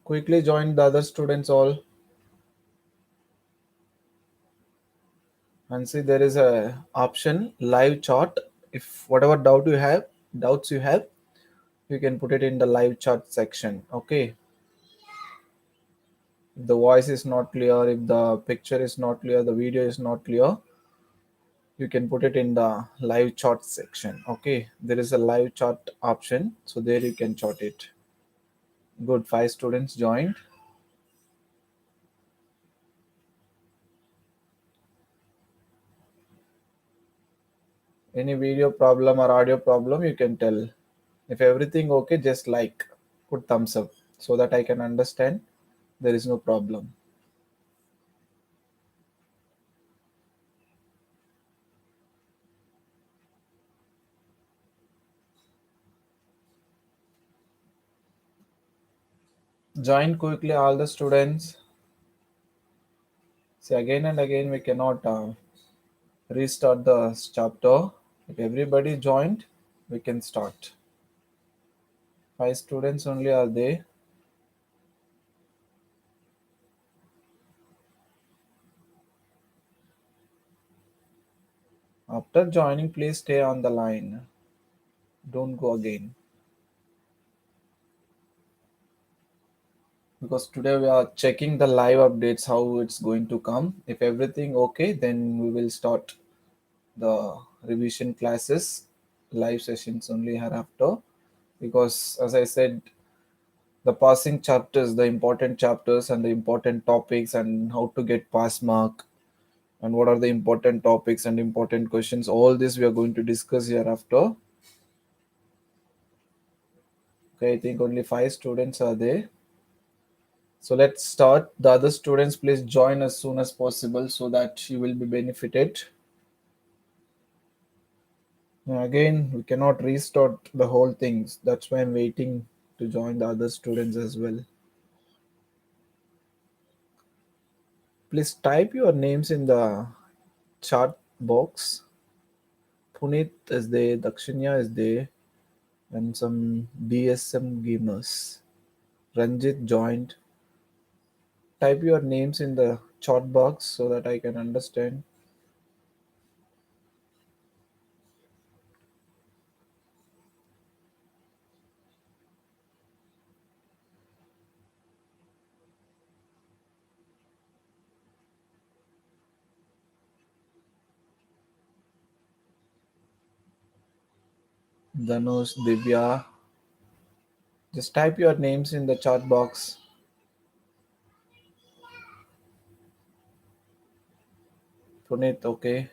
Quickly join the other students all and see there is a option live chat. If whatever doubts you have, you can put it in the live chat section. Okay. If the voice is not clear, if the picture is not clear, the video is not clear, you can put it in the live chat section. Okay. There is a live chat option. So there you can chat it. Good. 5 students joined. Any video problem or audio problem, you can tell. If everything okay, just like put thumbs up so that I can understand there is no problem. Join quickly all the students. See, again and again we cannot restart the chapter. If everybody joined, we can start. 5 students only are there. After joining, please stay on the line. Don't go again. Because today we are checking the live updates, how it's going to come. If everything okay, then we will start the revision classes, live sessions only hereafter. Because as I said, the passing chapters, the important chapters and the important topics and how to get pass mark and what are the important topics and important questions, all this we are going to discuss hereafter. Okay, I think only 5 students are there. So let's start. The other students, please join as soon as possible so that you will be benefited. Again, we cannot restart the whole things. That's why I'm waiting to join the other students as well. Please type your names in the chat box. Puneet is there, Dakshinya is there, and some DSM gamers. Ranjit joined. Type your names in the chat box so that I can understand. Dhanush, Divya. Just type your names in the chat box. Puneet, okay.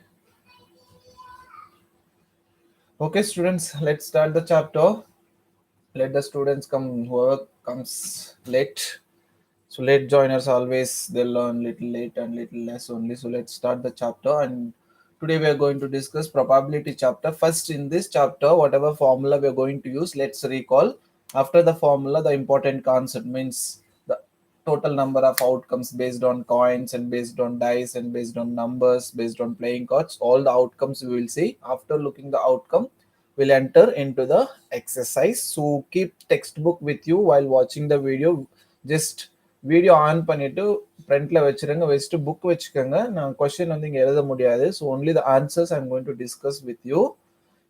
Okay, students, let's start the chapter. Let the students come, whoever comes late. So late joiners always they learn little late and little less only. So let's start the chapter. And today we are going to discuss probability chapter. First, in this chapter, whatever formula we are going to use, let's recall. After the formula, the important concept means the total number of outcomes based on coins and based on dice and based on numbers, based on playing cards. All the outcomes we will see. After looking the outcome, we'll enter into the exercise. So keep textbook with you while watching the video. Just video on பண்ணிட்டு ஃப்ரண்ட்ல வச்சிருங்க, வச்சுட்டு book வச்சுக்கோங்க. நான் question வந்து இங்கே எழுத முடியாது. So only the answers I'm going to discuss with you.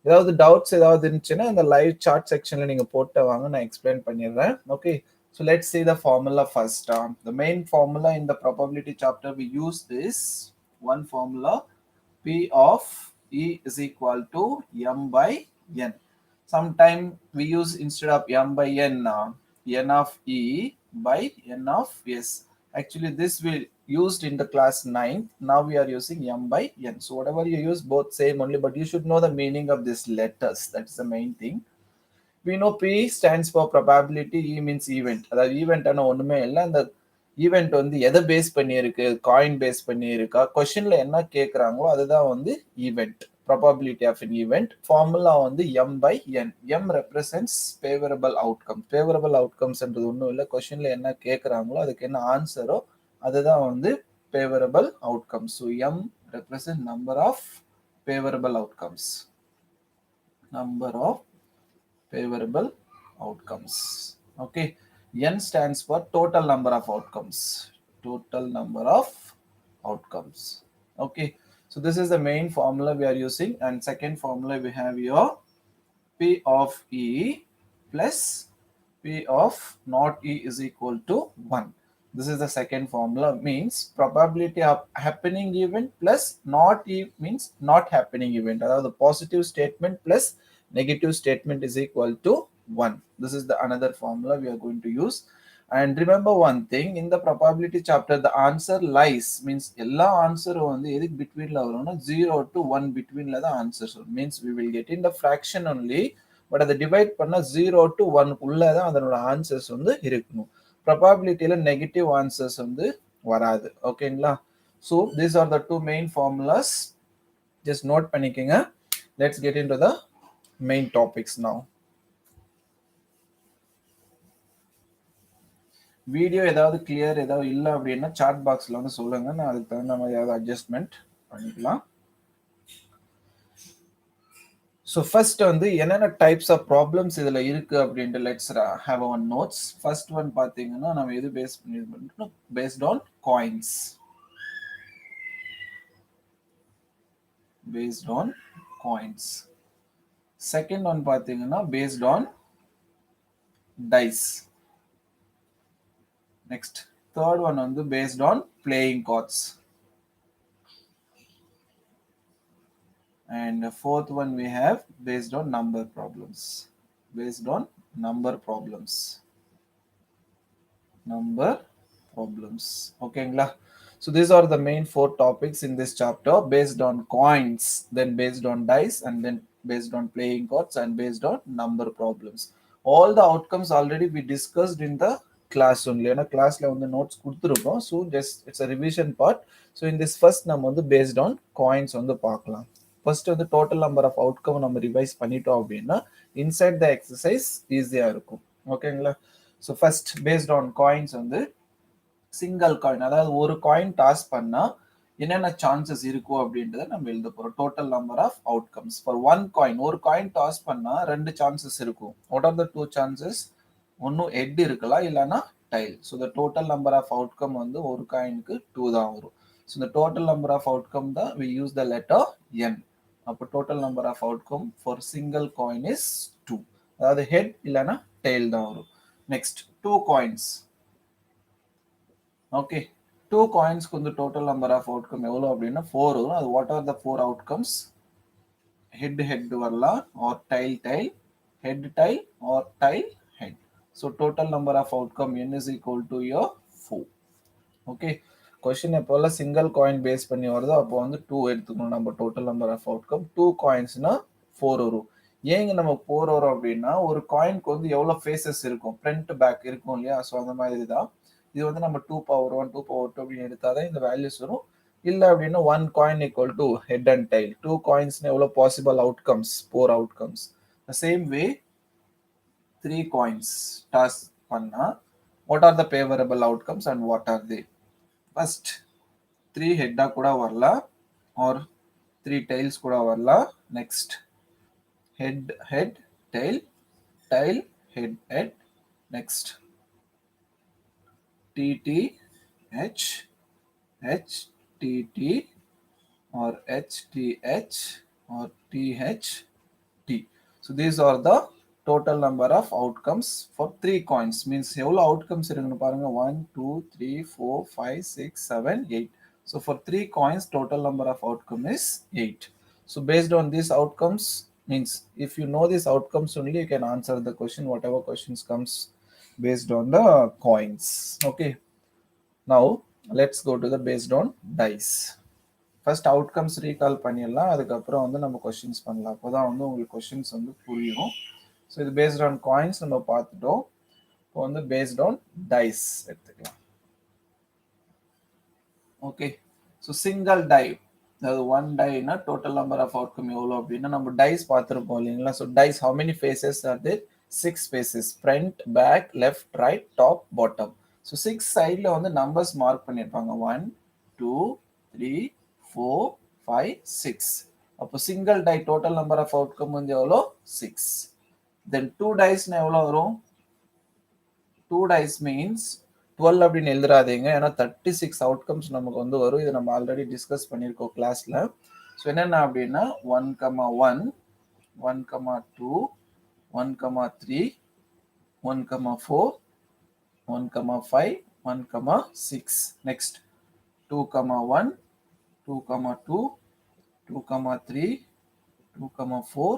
ஏதாவது டவுட்ஸ் ஏதாவது இருந்துச்சுன்னா இந்த லைவ் சாட் செக்ஷன்ல நீங்க போட்டு வாங்க, நான் எக்ஸ்பிளைன் பண்ணிடுறேன். Okay, so let's see the formula first. The main formula in the probability chapter we use this one formula: P of E is equal to M by N. Sometime we use instead of M by N, N of E by N of S. Actually, this we used in the class 9. Now we are using M by N. So whatever you use, both same only, but you should know the meaning of these letters. That's the main thing. We know P stands for probability, E means event. அதாவது event ஆனால் ஒன்றுமே இல்லை. அந்த event வந்து எதை base பண்ணியிருக்கு, coin base பண்ணியிருக்கா, கொஷினில் என்ன கேட்குறாங்களோ அதுதான் வந்து event. Probability of an event. Formula வந்து M by N. M represents favourable outcome. Favourable அவுட்கம்ஸ்ன்றது ஒன்றும் இல்லை, கொஷினில் என்ன கேட்குறாங்களோ அதுக்கு என்ன ஆன்சரோ அதுதான் வந்து favourable outcome. So M represent number of favourable outcomes. Number of favorable outcomes. Okay, N stands for total number of outcomes. Total number of outcomes. Okay. So this is the main formula we are using. And second formula we have your P of E plus P of not E is equal to 1. This is the second formula, means probability of happening event plus not E means not happening event. The positive statement plus negative statement is equal to 1. This is the another formula we are going to use. And remember one thing, in the probability chapter, the answer lies means எல்லா ஆன்சரும் வந்து எதுக்கு பிட்வீன்ல வரும்னா 0 to 1 பிட்வீன்ல தான் answers வரும். Means we will get in the fraction only, but அதை divide பண்ணா 0 to 1 உள்ள தான் அதனோட ஆன்சர்ஸ் வந்து இருக்கணும். ப்ராபபிலிட்டியில நெகட்டிவ் ஆன்சர்ஸ் வந்து வராது. ஓகேங்களா? So these are the two main formulas. Just note பண்ணிக்கங்க. Let's get into the main topics now. Video ஏதாவது கிளியர் ஏதாவது இல்லை அப்படின்னா சாட் பாக்ஸில் வந்து சொல்லுங்க, நான் அதுக்கு தகுந்த மாதிரி ஏதாவது அட்ஜஸ்ட்மெண்ட் பண்ணிக்கலாம். ஸோ ஃபர்ஸ்ட் வந்து என்னென்ன டைப்ஸ் ஆஃப் ப்ராப்ளம்ஸ் இதில் இருக்குது அப்படின்ட்டு let's have one notes. First one பார்த்தீங்கன்னா நம்ம எது பேஸ் பண்ணி based on coins. Based on coins. Second one பார்த்தீங்கன்னா based on dice. Next, third one on the based on playing cards, and the fourth one we have based on number problems. Based on number problems. Number problems. Okay, so these are the main four topics in this chapter: based on coins, then based on dice, and then based on playing cards, and based on number problems. All the outcomes already we discussed in the class only. ஏன்னா கிளாஸ்ல வந்து notes கொடுத்துருக்கோம். So just it's a revision part. So in this first நம்ம வந்து based on coins வந்து பார்க்கலாம். First வந்து total number of outcome நம்ம ரிவைஸ் பண்ணிட்டோம் அப்படின்னா இன்சைட் த எக்ஸசைஸ் ஈஸியாக இருக்கும். ஓகேங்களா? So first paste on coins வந்து சிங்கிள் காயின், அதாவது ஒரு காயின் டாஸ் பண்ணால் என்னென்ன சான்சஸ் இருக்கும் அப்படின்றத நம்ம எழுத போகிறோம். Total number of outcomes for one coin. ஒரு காயின் டாஸ் பண்ணால் 2 சான்சஸ் இருக்கும். What are the 2 chances? ஒன்னும் ஹெட் இருக்கலாம், இல்லைன்னா tail. So the total number of outcome வந்து ஒரு காயினுக்கு 2 தான் வரும். ஸோ இந்த டோட்டல் நம்பர் ஆஃப் அவுட்கம் தான் we use the letter N. அப்போ total number of outcome for single coin is 2. அதாவது ஹெட் இல்லைன்னா டைல் தான் வரும். Next 2 coins. ஓகே, 2 காயின்ஸ்க்கு வந்து டோட்டல் நம்பர் ஆஃப் அவுட்கம் எவ்வளோ அப்படின்னா 4 வரும். அது what are the 4 outcomes? Head head வரலாம், or tail tail, head tail, or tail head. So total number of outcome n is equal to your 4. Okay, question எப்போல single coin base பண்ணி வருதோ அப்போ வந்து 2 எடுத்துக்கணும் நம்ம total number of outcome. 2 coinsனா 4 வரும். ஏங்க நம்ம 4 வரும் அப்படின்னா ஒரு காயினுக்கு வந்து எவ்வளோ ஃபேஸஸ் இருக்கும், ஃப்ரண்ட் பேக் இருக்கும் இல்லையா? ஸோ அந்த மாதிரி தான் இது வந்து நம்ம 2 power 1 2 power 2 அப்படின்னு எடுத்தாதான் இந்த வேல்யூஸ் வரும். இல்லை அப்படின்னா 1 coin equal to head and tail. 2 coinsனா எவ்வளோ possible outcomes? 4 outcomes. The same way 3 coins toss panna, what are the favorable outcomes and what are they? First 3 head kuda varla or 3 tails kuda varla. Next head head tail, tail head head. Next TT H H TT or HTH or TH T. So these are the total number of outcomes for 3 coins. Means எவ்வளோ outcomes இருக்குன்னு பாருங்க, 1 2 3 4 5 6 7 8. So for 3 coins total number of outcome is 8. So based on these outcomes, means if you know these outcomes only you can answer the question, whatever questions comes based on the coins. Okay, now let's go to the based on dice. First outcomes recall பண்ணிடலாம், அதுக்கப்புறம் வந்து நம்ம questions பண்ணலாம். அப்போ தான் வந்து உங்களுக்கு questions வந்து புரியும். ஸோ இது பேஸ்ட் ஆன் காயின்ஸ் நம்ம பார்த்துட்டோம். இப்போ வந்து பேஸ்ட் ஆன் டைஸ் எடுத்துக்கலாம். ஓகே, ஸோ சிங்கிள் டை, அதாவது 1 டைனா டோட்டல் நம்பர் ஆஃப் அவுட்கம் எவ்வளோ அப்படின்னா நம்ம டைஸ் பார்த்துருப்போம் இல்லைங்களா? So dice how many faces are there? 6 faces, front back left right top bottom. So 6 சைடில் வந்து நம்பர்ஸ் மார்க் பண்ணியிருப்பாங்க, 1 2 3 4 5 6. அப்போ single die total number of outcome வந்து எவ்வளோ? 6. தென் 2 டைஸ்னா எவ்வளோ வரும்? 2 dice means 12 அப்படின்னு எழுதுறாதீங்க. ஏன்னா 36 அவுட்கம்ஸ் நமக்கு வந்து வரும். இதை நம்ம ஆல்ரெடி டிஸ்கஸ் பண்ணியிருக்கோம் கிளாஸ்ல. ஸோ என்னென்ன அப்படின்னா 1,1, 1,2, 1,3, 1,4, 1,5, 1,6. Next 2,1, 2,2, 2,3, 2,4,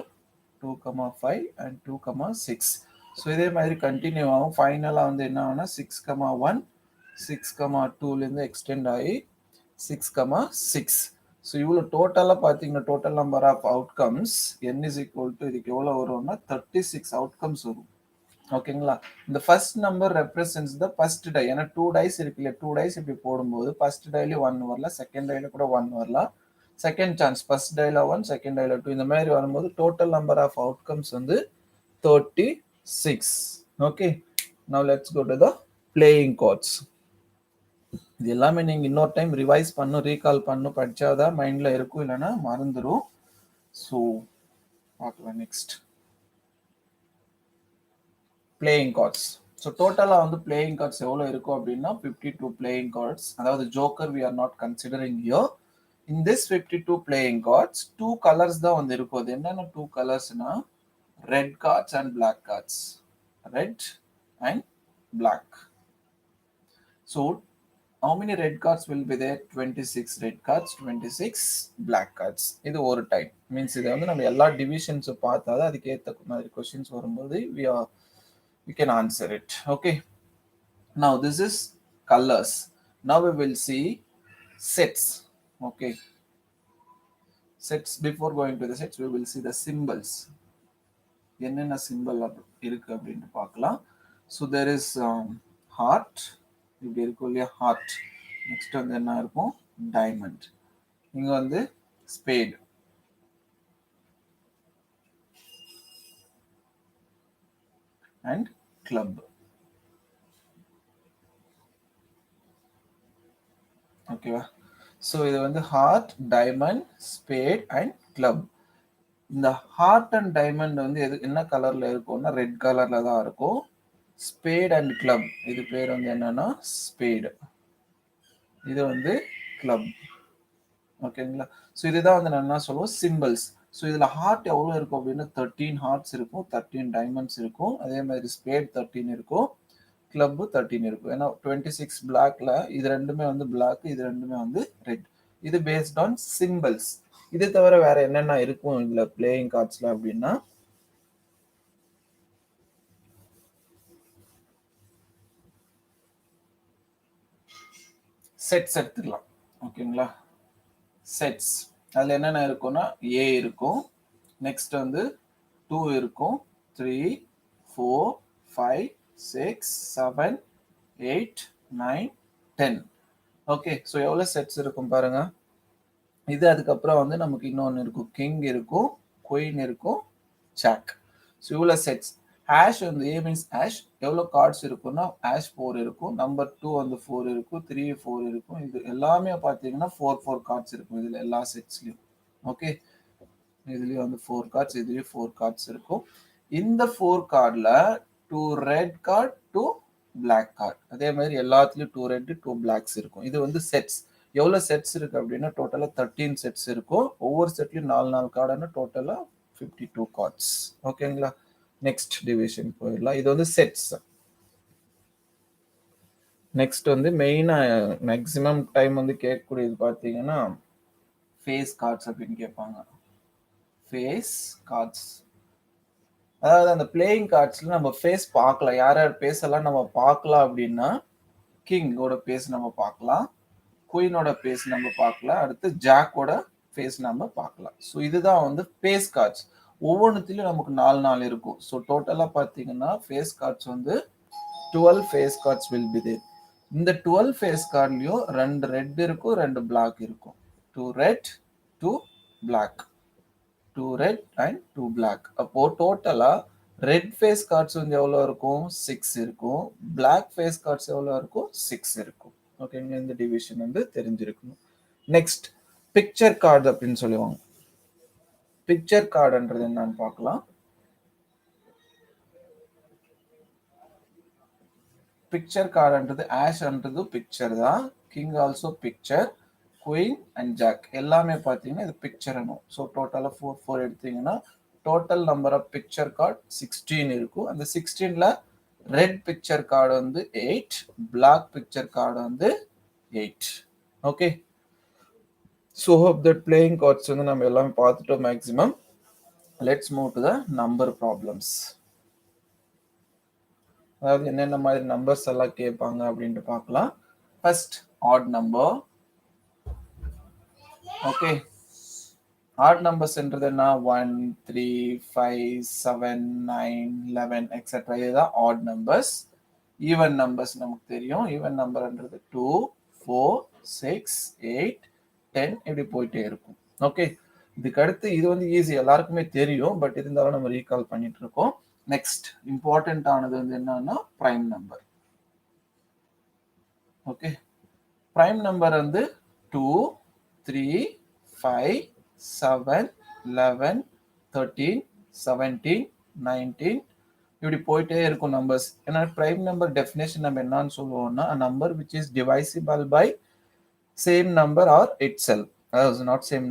2,5 and 2,6. ஸோ இதே மாதிரி கண்டினியூ ஆகும். ஃபைனலாக வந்து என்ன ஆகும்னா 6,1, 6,2லேருந்து எக்ஸ்டெண்ட் ஆகி 6,6. ஸோ இவ்வளோ டோட்டலாக பார்த்தீங்கன்னா total number of outcomes n is equal to இதுக்கு எவ்வளோ வரும்னா 36 அவுட்கம்ஸ் வரும். ஓகேங்களா? இந்த first number represents the first die. ஏன்னா 2 டைஸ் இருக்கு இல்லையா, 2 டைஸ் இப்படி போடும்போது ஃபர்ஸ்ட் டைல 1 வரலாம், செகண்ட் டைல கூட 1 வரலாம். செகண்ட் சான்ஸ் ஃபர்ஸ்ட் டைல 1, செகண்ட் டைல 2, இந்த மாதிரி வரும்போது டோட்டல் நம்பர் ஆஃப் அவுட்கம்ஸ் வந்து 36. Okay, now let's go to the playing cards. இது எல்லாமே நீங்க இன்னொரு டைம் ரிவைஸ் பண்ணும், ரீகால் பண்ணும், படிச்சாதான் மைண்ட்ல இருக்கும், இல்லைன்னா மறந்துடும். ஸோ பார்க்கலாம். Next playing cards. ஸோ டோட்டலாக வந்து பிளேயிங் கார்ட்ஸ் எவ்வளோ இருக்கும் அப்படின்னா 52 பிளேயிங் கார்ட்ஸ். அதாவது joker we are not considering here. In this 52 playing cards 2 colours தான் வந்து இருக்கும். அது என்னென்ன 2 கலர்ஸ்னா red cards and black cards. Red and black. So how many red cards will be there? 26 red cards, 26 black cards. இது ஒரு type means இதை வந்து நம்ம எல்லா டிவிஷன்ஸும் பார்த்தா தான் அதுக்கு ஏற்ற மாதிரி கொஸ்டின்ஸ் வரும்போது we can answer it. Okay, now this is colors. Now we will see sets. Okay, sets. Before going to the sets we will see the symbols. என்னென்ன சிம்பிள் இருக்கு அப்படின்னு பார்க்கலாம். So there is heart. இப்படி இருக்கும் இல்லையா, heart. Next வந்து என்ன இருக்கும், டைமண்ட். இங்க வந்து ஸ்பேட். And club. ஓகேவா? ஸோ இது வந்து heart, diamond, spade and club. இந்த ஹார்ட் அண்ட் டைமண்ட் வந்து என்ன கலர்ல இருக்கும்னா ரெட் கலர்ல தான் இருக்கும். ஸ்பேட் அண்ட் கிளப், இது பேர் வந்து என்னன்னா ஸ்பேடு, இது வந்து கிளப். ஓகேங்களா? ஸோ இதுதான் வந்து நான் என்ன சொல்லுவோம், சிம்பிள்ஸ். ஸோ இதில் ஹார்ட் எவ்வளோ இருக்கும் அப்படின்னா 13 ஹார்ட்ஸ் இருக்கும், 13 டைமண்ட்ஸ் இருக்கும், அதே மாதிரி ஸ்பேட் 13 இருக்கும், கிளப்பு 13 இருக்கும். ஏன்னா 26 பிளாக்ல இது ரெண்டுமே வந்து பிளாக், இது ரெண்டுமே வந்து ரெட். இது பேஸ்ட் ஆன் சிம்பிள்ஸ். இது தவிர வேற என்னென்ன இருக்கும் இதுல பிளேயிங் கார்ட்ஸ்ல அப்படின்னா செட்ஸ் எடுத்துக்கலாம். ஓகேங்களா? செட்ஸ் அதில் என்னென்ன இருக்கும்னா ஏ இருக்கும், நெக்ஸ்ட் வந்து 2 இருக்கும், 3, 4, 5, 6, 7, 8, 9, 10. ஓகே, ஸோ எவ்வளோ செட்ஸ் இருக்கும் பாருங்க. இது அதுக்கப்புறம் வந்து நமக்கு இன்னொன்று இருக்கும், கிங் இருக்கும், குயின் இருக்கும், ஜாக். ஸோ இவ்வளோ செட்ஸ். ஹேஷ் வந்து ஏ மீன்ஸ் ஹேஷ் எவ்வளோ கார்ட்ஸ் இருக்குன்னா ஹேஷ் 4 இருக்கும், நம்பர் 2 வந்து 4 இருக்கும், 3 4 இருக்கும். இது எல்லாமே பார்த்தீங்கன்னா 4 கார்ட்ஸ் இருக்கும் இதில் எல்லா செட்ஸ்லையும். ஓகே, இதுலேயும் வந்து 4 கார்ட்ஸ், இதுலேயும் 4 கார்ட்ஸ் இருக்கும். இந்த 4 கார்டில் 2 ரெட் கார்டு, 2 பிளாக் கார்டு. அதே மாதிரி எல்லாத்துலேயும் 2 ரெட் 2 பிளாக்ஸ் இருக்கும். இது வந்து செட்ஸ். எவ்வளோ செட்ஸ் இருக்கு அப்படின்னா டோட்டலாக 13 செட்ஸ் இருக்கும். ஒவ்வொரு செட்லையும் 4 கார்டுன்னு டோட்டலாக 52 கார்ட்ஸ். ஓகேங்களா? நெக்ஸ்ட் டிவிஷன் போயிடலாம். இது வந்து செட்ஸ். நெக்ஸ்ட் வந்து மெயினாக மேக்ஸிமம் டைம் வந்து கேட்கக்கூடியது பார்த்தீங்கன்னா ஃபேஸ் கார்ட்ஸ் அப்படின்னு கேட்பாங்க. ஃபேஸ் கார்ட்ஸ், அதாவது அந்த பிளேயிங் கார்ட்ஸ்ல நம்ம ஃபேஸ் பார்க்கலாம், யார் யார் பேசலாம் நம்ம பார்க்கலாம் அப்படின்னா கிங்கோட பேஸ் நம்ம பார்க்கலாம், குயினோட பேஸ் நம்ம பார்க்கலாம், அடுத்து ஜாக்கோட ஃபேஸ் நம்ம பார்க்கலாம். ஸோ இதுதான் வந்து ஃபேஸ் கார்ட்ஸ். ஒவ்வொன்றுத்திலையும் நமக்கு 4 இருக்கும். ஸோ டோட்டலாக பார்த்தீங்கன்னா ஃபேஸ் கார்ட்ஸ் வந்து 12 face cards will be there. இந்த 12 ஃபேஸ் கார்ட்லையும் 2 ரெட் இருக்கும், 2 பிளாக் இருக்கும். 2 red 2 black, 2 red and 2 black. அப்போ டோட்டலா ரெட் ஃபேஸ் கார்ட்ஸ் வந்து எவ்வளோ இருக்கும், 6 இருக்கும். பிளாக் ஃபேஸ் கார்ட்ஸ் எவ்வளோ இருக்கும், 6 இருக்கும். ஓகேங்க, இந்த டிவிஷன் வந்து தெரிஞ்சிருக்கணும். நெக்ஸ்ட் பிக்சர் கார்டு அப்படின்னு சொல்லுவாங்க. பிக்சர் கார்டுன்றது என்னன்னு பார்க்கலாம். பிக்சர் கார்டுன்றது ஆஷ்ன்றது பிக்சர் தான், king also picture, queen and jack எல்லாமே பார்த்தீங்கன்னா இது பிக்சர்னும். ஸோ டோட்டலாக 4 எடுத்தீங்கன்னா total number of picture card 16 இருக்கும். அந்த 16ல ரெட் பிக்சர் கார்டு வந்து 8, பிளாக் பிக்சர் கார்டு வந்து 8. Okay, so hope that playing cards வந்து நம்ம எல்லாமே பார்த்துட்டோம் maximum. Let's move to the number problems. அதாவது என்னென்ன மாதிரி நம்பர்ஸ் எல்லாம் கேட்பாங்க அப்படின்ட்டு பார்க்கலாம். First odd number. Okay, odd நம்பர்ஸ்ன்றது என்ன? 1, 3, 5, 7, 9, 11 எக்ஸெட்ரா, இதுதான் ஆட் நம்பர்ஸ். ஈவன் நம்பர்ஸ் நமக்கு தெரியும். ஈவன் நம்பர்ன்றது 2, 4, 6, 8, 10 இப்படி போயிட்டே இருக்கும். ஓகே, இதுக்கு அடுத்து இது வந்து ஈஸி, எல்லாருக்குமே தெரியும், பட் இருந்தாலும் நம்ம ரீகால் பண்ணிட்டு இருக்கோம். நெக்ஸ்ட் இம்பார்ட்டன்ட் ஆனது வந்து என்னன்னா prime number. Okay, prime number வந்து 2, 3, 5, 7, 11, 13, 17, 19 இப்படி போயிட்டே இருக்கும் நம்பர்ஸ். ஏன்னா பிரைம் நம்பர் டெஃபினேஷன் நம்ம என்னன்னு சொல்லுவோம்னா number which is divisible by same number or itself. அதாவது not same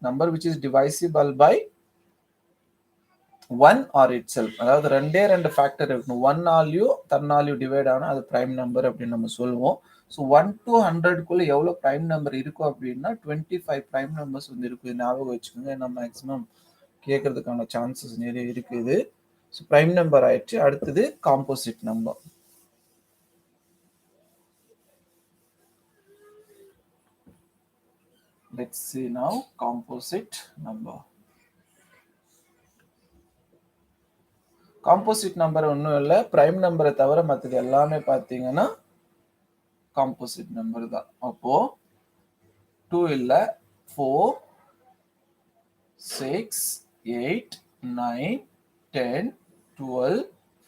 number which is divisible by 1 or itself. அதாவது ரெண்டு ஃபேக்டர் இருக்கணும். 1 ஆலையும் தன்னாலையும் டிவைட் ஆனால் அது பிரைம் நம்பர் அப்படின்னு நம்ம சொல்லுவோம். ஸோ 1 to 100க்குள்ள எவ்வளோ பிரைம் நம்பர் இருக்கும் அப்படின்னா 25 பிரைம் நம்பர்ஸ் வந்து இருக்குது. ஞாபகம் வச்சுக்கோங்க, ஏன்னா மேக்ஸிமம் கேட்கறதுக்கான சான்சஸ் நிறைய இருக்குது. ஸோ பிரைம் நம்பர் ஆயிடுச்சு. அடுத்தது composite number. Let's see now composite number. Composite number ஒன்றும் இல்லை, பிரைம் நம்பரை தவிர மற்றது எல்லாமே பார்த்தீங்கன்னா காம்போசிட் நம்பர் தான். அப்போ 2 இல்லை, 4, 6, 8, 9, 10, 12,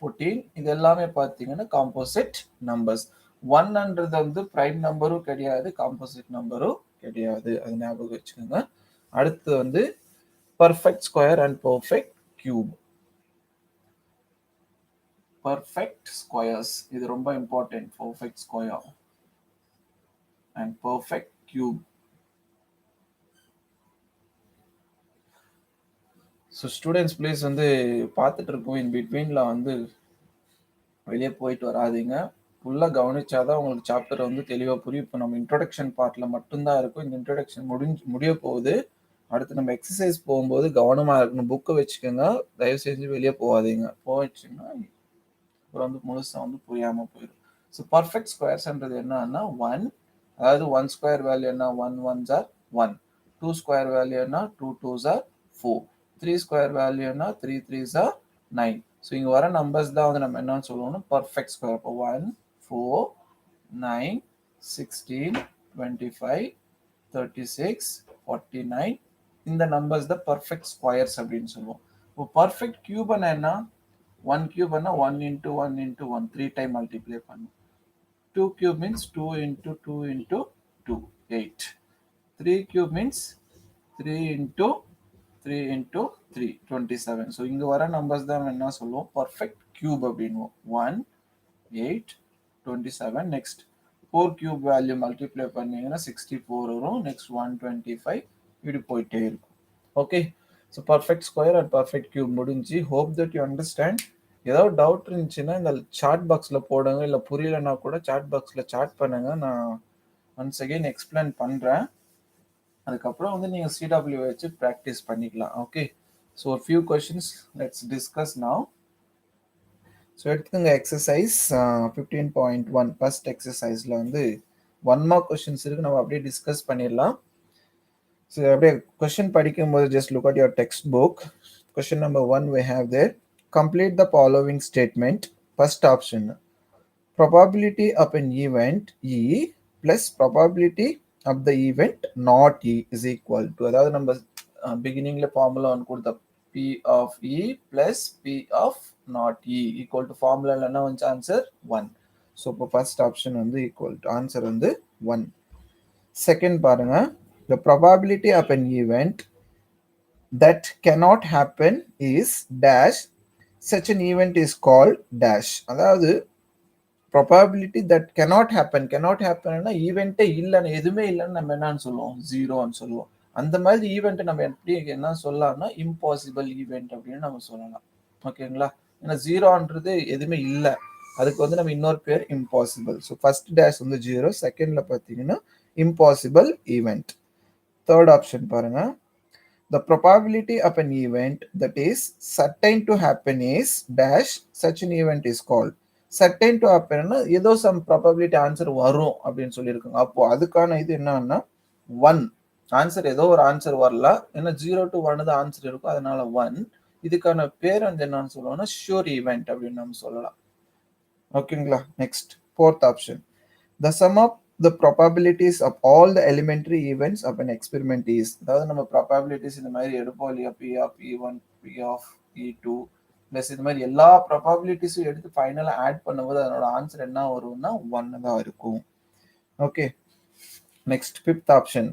14 இது எல்லாமே பார்த்தீங்கன்னா காம்போசிட் நம்பர்ஸ். 1ன்றது வந்து பிரைம் நம்பரும் கிடையாது, காம்போசிட் நம்பரும் கிடையாது, அது ஞாபகம் வச்சுக்கோங்க. அடுத்து வந்து perfect square and perfect cube. Perfect squares இது ரொம்ப important. Perfect square and perfect cube. So students please வந்து பார்த்துட்டு இருக்கோம், இன் பிட்வீனில் வந்து வெளியே போயிட்டு வராதிங்க. ஃபுல்லாக கவனிச்சாதான் உங்களுக்கு சாப்டர் வந்து தெளிவாக புரியும். இப்போ நம்ம இன்ட்ரொடக்ஷன் பார்ட்டில் மட்டும்தான் இருக்கும். இந்த இன்ட்ரொடக்ஷன் முடிய போகுது. அடுத்து நம்ம எக்ஸசைஸ் போகும்போது கவனமாக இருக்கணும். புக்கை வச்சுக்கோங்க, தயவு செஞ்சு வெளியே போகாதீங்க. போயிடுச்சுன்னா அப்புறம் வந்து முழுசாக வந்து புரியாமல் போயிடும். ஸோ பர்ஃபெக்ட் ஸ்கொயர்ஸ்ன்றது என்னன்னா 1, அதாவது 1 ஸ்கொயர் வேல்யூ என்ன? 1 1s are 1. 2 ஸ்கொயர் வேல்யூ என்ன? 2 2s are 4. 3 ஸ்கொயர் வேல்யூ என்ன? 3 3s are 9. ஸோ இங்கே வர நம்பர்ஸ் தான் வந்து நம்ம என்னன்னு சொல்லுவோம்னா பர்ஃபெக்ட் ஸ்கொயர். இப்போ 1, 4, 9, 16, 25, 36, 49 இந்த நம்பர்ஸ் தான் பர்ஃபெக்ட் ஸ்கொயர்ஸ் அப்படின்னு சொல்லுவோம். இப்போ பர்ஃபெக்ட் கியூப்னா என்ன? 1 cube is 1 into 1 into 1, 3 times multiply. 2 cube means 2 into 2 into 2, 8. 3 cube means 3 into 3 into 3, 27. So, இங்க வர நம்பர்ஸ் தான் என்ன சொல்லுவோம்? பர்ஃபெக்ட் கியூப் அப்படின்னுவோம். 1, 8, 27. நெக்ஸ்ட் 4 கியூப் வேல்யூ மல்டிப்ளை பண்ணீங்கன்னா 64 வரும். நெக்ஸ்ட் 125 இப்படி போயிட்டே இருக்கும். Okay, so perfect square and perfect cube முடிஞ்சு. Hope that you understand. ஏதாவது டவுட் இருந்துச்சுன்னா இந்த சாட் பாக்ஸில் போடுங்க, இல்லை புரியலன்னா கூட சாட் பாக்ஸில் சாட் பண்ணுங்க, நான் ஒன்ஸ் அகெயின் எக்ஸ்பிளைன் பண்ணுறேன். அதுக்கப்புறம் வந்து நீங்கள் சிடபிள்யூ வச்சு ப்ராக்டிஸ் பண்ணிக்கலாம். ஓகே, ஸோ ஒரு few questions let's discuss now. So எடுத்துக்கோங்க எக்ஸசைஸ் 15.1 ஃபர்ஸ்ட் எக்ஸசைஸில் வந்து 1 மார்க் கொஷின்ஸ் இருக்குது, நம்ம அப்படியே டிஸ்கஸ் பண்ணிடலாம். ஸோ அப்படியே கொஷின் படிக்கும்போது just look at your textbook. Question number 1 we have there. Complete the following statement. First option, probability of an event E plus probability of the event not E is equal to, அதாவது நம்ம பிகினிங்ல formula ஒன்று கொடுத்த P of E plus P of not E equal to formula என்ன வந்து answer 1. So இப்போ first option வந்து equal to answer வந்து 1. Second பாருங்க, the probability of an event that cannot happen is dash, such an event is called dash. அதாவது probability that cannot happen ஈவெண்ட்டே இல்லைன்னு எதுவுமே இல்லைன்னு நம்ம என்னன்னு சொல்லுவோம் ஜீரோன்னு சொல்லுவோம். அந்த மாதிரி ஈவெண்ட்டை நம்ம எப்படி என்ன சொல்லலாம்னா இம்பாசிபிள் ஈவெண்ட் அப்படின்னு நம்ம சொல்லலாம். ஓகேங்களா? ஏன்னா ஜீரோன்றது எதுவுமே இல்லை, அதுக்கு வந்து நம்ம இன்னொரு பேர் இம்பாசிபிள். ஸோ ஃபர்ஸ்ட் டேஷ் வந்து ஜீரோ, செகண்ட்ல பார்த்தீங்கன்னா இம்பாசிபிள் ஈவெண்ட். தேர்ட் ஆப்ஷன் பாருங்க. The probability of an event that is certain to happen is dash such an event is called. Certain to happen ஏதோ some probability ஆன்சர் வரும் அப்படின்னு சொல்லியிருக்காங்க. அப்போ அதுக்கான இது என்னன்னா 1 ஆன்சர், ஏதோ ஒரு ஆன்சர் வரல, ஏன்னா 0 to 1 தான் ஆன்சர் இருக்கும், அதனால 1. இதுக்கான பேர் வந்து என்னன்னு சொல்லுவோம்னா ஷூர் ஈவெண்ட் அப்படின்னு நம்ம சொல்லலாம். ஓகேங்களா? Next fourth option. The sum of the probabilities of all the elementary events of an experiment is, அதாவது நம்ம ப்ராபபிலிட்டிஸ் இந்த மாதிரி எடுப்போம் இல்லையா, P of E1, P of E2 plus இது மாதிரி எல்லா ப்ராபபிலிட்டிஸும் எடுத்து ஃபைனலாக ஆட் பண்ணும்போது அதனோட ஆன்சர் என்ன வரும்னா 1 தான் இருக்கும். Okay, next fifth option.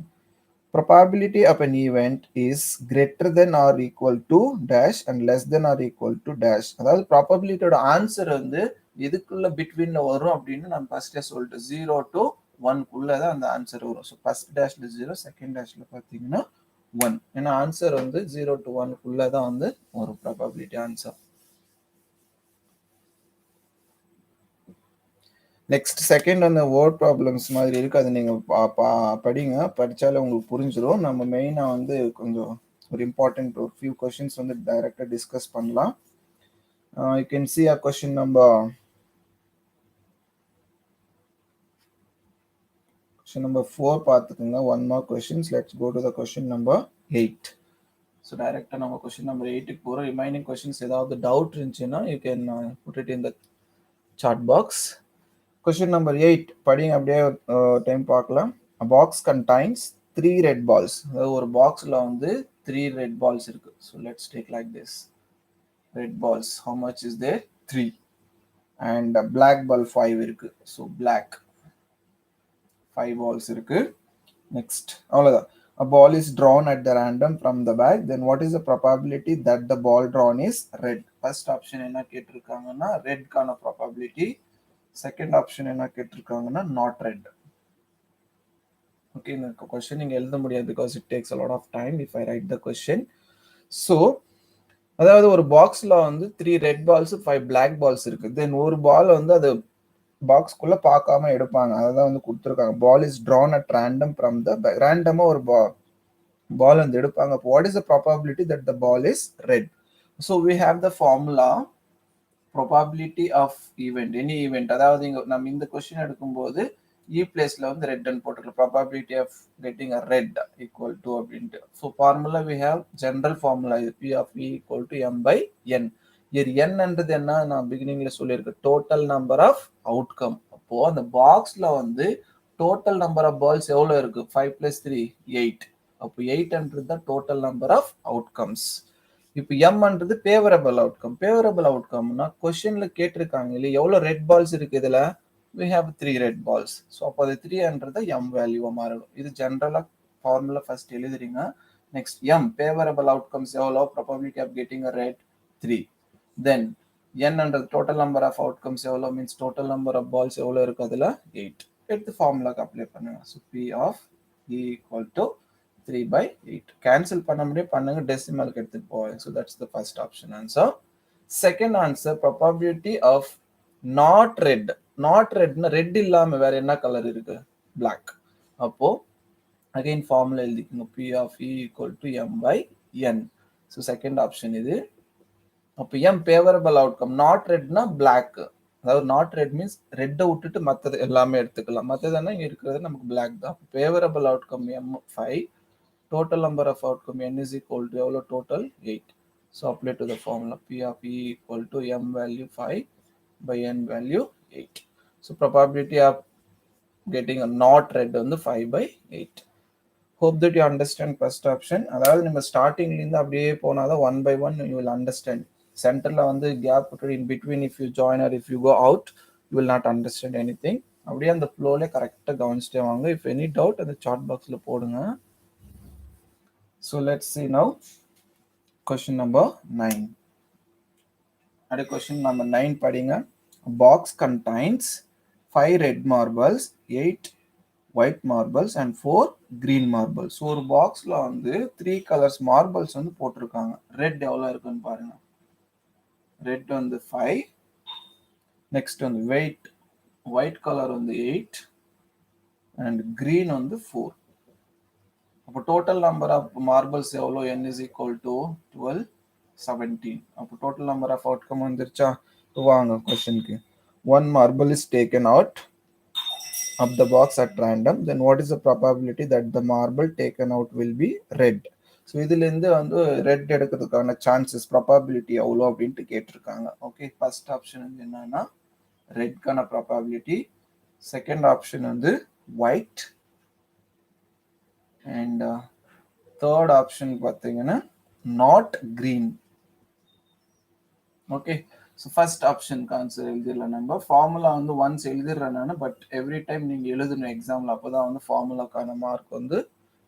Probability of an event is greater than or equal to dash and less than or equal to dash. அதாவது ப்ராபபிலிட்டியோட ஆன்சர் வந்து இதுக்குள்ள பிட்வீன்ல வரும் அப்படின்னு நான் ஃபர்ஸ்டே சொல்லிட்டு 0 to 1 தான் அந்த ஆன்சர் வரும். ஸோ ஃபர்ஸ்ட் டேஷ்ல 0, செகண்ட் டேஷ்ல பார்த்தீங்கன்னா 1. ஏன்னா ஆன்சர் வந்து 0 to 1 தான் வந்து ஒரு ப்ராபபிலிட்டி ஆன்சர். நெக்ஸ்ட் செகண்ட் அந்த வேர்ட் ப்ராப்ளம்ஸ் மாதிரி இருக்கு, அது நீங்க படிங்க, படிச்சாலே உங்களுக்கு புரிஞ்சிடும். நம்ம மெயினா வந்து கொஞ்சம் ஒரு இம்பார்ட்டன்ட் ஒரு ஃபியூ கொஸ்டின்ஸ் வந்து டைரக்டா டிஸ்கஸ் பண்ணலாம். You can see a question number 4 பார்த்துக்கோங்க. One more questions. Let's go to the question number 8. So டைரக்டா நம்ம கொஸ்டின் நம்பர் 8க்கு போகிறோம். ரிமைனிங் கொஸ்டின்ஸ் ஏதாவது டவுட் இருந்துச்சுன்னா you can put it in the chat box. Question number 8 படிங்க, அப்படியே time பார்க்கலாம். A box contains 3 red balls. ஒரு பாக்ஸ்ல வந்து 3 red balls இருக்கு. So let's take like this. Red balls, how much is there? 3. And black ball 5 இருக்கு. So black 5 balls இருக்கு. Next, அவ்வளவுதான். A ball is drawn at the random from the bag. Then what is the probability that the ball drawn is red? First option என்ன கேட்டிருக்காங்கன்னா red கான probability. Second option என்ன கேட்டிருக்காங்கன்னா not red. Okay, இந்த question நீங்க எழுத முடியாது because it takes a lot of time if I write the question. So அதாவது ஒரு பாக்ஸ்ல வந்து 3 ரெட் பால்ஸ் 5 பிளாக் பால்ஸ் இருக்கு. தென் ஒரு பால் வந்து அது பாக்ஸ்குள்ள பார்க்காம எடுப்பாங்க, அதான் வந்து கொடுத்துருக்காங்க. Ball is drawn at random from the bag. ரேண்டமா ஒரு பால் வந்து எடுப்பாங்க. What is the probability that the ball is red? So we have the formula probability of event, any event. அதாவது நம்ம இந்த கொஸ்டின் எடுக்கும்போது இ பிளேஸ்ல வந்து ரெட் ன்னு போட்டுக்கலாம். probability of getting a red equal to அப்படின்ட்டு. So formula we have general formula, இது P of E equal to M by N. இது என்னன்றது என்ன நான் பிகினிங்ல சொல்லியிருக்கேன், டோட்டல் நம்பர் ஆஃப் அவுட்கம். அப்போ அந்த பாக்ஸ்ல வந்து டோட்டல் நம்பர் ஆஃப் பால்ஸ் எவ்வளவு இருக்கு? 5 plus 3 8. அப்போ 8ன்றது தான் டோட்டல் நம்பர் ஆஃப் அவுட்கம்ஸ். இப்போ எம்ன்றது ஃபேவரபிள் அவுட்கம். ஃபேவரபிள் அவுட்கம்னா கொஸ்டின்ல கேட்டிருக்காங்க இல்லையா எவ்வளவு ரெட் பால்ஸ் இருக்கு, இதுல we have 3 red balls. So அப்போ அது 3ன்றது எம் வேல்யூவா மாறிடும். இது ஜென்ரலா ஃபார்முலா ஃபர்ஸ்ட் எழுதுறீங்க. நெக்ஸ்ட் எம் ஃபேவரபிள் அவுட்கம்ஸ் எவ்வளோ, probability of getting a red 3. Then என்னன்றது டோட்டல் நம்பர் ஆஃப் அவுட்கம்ஸ் எவ்வளோ, means total number of balls எவ்வளோ இருக்கு, அதுல 8. எடுத்து ஃபார்முலாக்கு அப்ளை பண்ணுங்க. So P of E equal to 3 by 8. Cancel பண்ண முடியும், பண்ணுங்க, டெசிமலுக்கு எடுத்துட்டு போவேன். So that's the first option answer. Second answer, probability of not red. Not red னா ரெட் இல்லாம வேற என்ன கலர் இருக்கு? Black. அப்போ அகைன் ஃபார்முலா எழுதிக்கோங்க, P of E equal to M by N. So second option இது. அப்போ M favorable outcome. Not red னா black. அதாவது நாட் ரெட் மீன்ஸ் ரெட்டை விட்டுட்டு மற்றது எல்லாமே எடுத்துக்கலாம். மற்றதுன்னா இங்க இருக்கிறது நமக்கு பிளாக் தான். Favourable outcome M 5, total number of outcome n is equal to எவ்வளோ total 8. So apply to the formula P of E equal to M value 5 by N value 8. So probability of getting a not red வந்து 5 by 8. Hope that you understand first option. அதாவது நம்ம ஸ்டார்டிங்ல இருந்து அப்படியே போனாதான் 1 by 1 you will understand. சென்டர்ல வந்து gap விட்டு in between if you join or if you go out you will not understand anything. அப்படியே அந்த ஃப்ளோல கரெக்டா கவனிச்சிட்டே வாங்க. If any doubt அந்த சாட் பாக்ஸ்ல போடுங்க. So let's see now question number 9. At question number 9 படிங்க. A box contains 5 red marbles, 8 white marbles and 4 green marbles. So ஒரு பாக்ஸ்ல வந்து 3 கலர்ஸ் மார்பிள்ஸ் வந்து போட்டிருக்காங்க. ரெட் எவ்வளவு இருக்குன்னு பாருங்க. ரெட் வந்து 5, நெக்ஸ்ட் வந்து white கலர் வந்து 8 and green வந்து 4. அப்போ total number of marbles எவ்வளோ? n is equal to 12, 17. அப்போ total number of outcome வந்துருச்சா? வாங்க கொஸ்டினுக்கு. One marble is taken out of the box at random, then what is the probability that the marble taken out will be red? So இதுலேருந்து வந்து red எடுக்கிறதுக்கான chances probability எவ்வளோ அப்படின்ட்டு கேட்டிருக்காங்க. Okay, first option வந்து என்னன்னா ரெட்கான ப்ராபபிலிட்டி, செகண்ட் ஆப்ஷன் வந்து ஒயிட், அண்ட் தேர்ட் ஆப்ஷன் பார்த்தீங்கன்னா not green. Okay, so first ஆப்ஷனுக்கு ஆன்சர் எழுதிடலாம். நம்ம ஃபார்முலா வந்து ஒன்ஸ் எழுதிடுறேன் நான், பட் எவ்ரி டைம் நீங்கள் எழுதணும் எக்ஸாமில், அப்போ தான் வந்து ஃபார்முலாக்கான மார்க் வந்து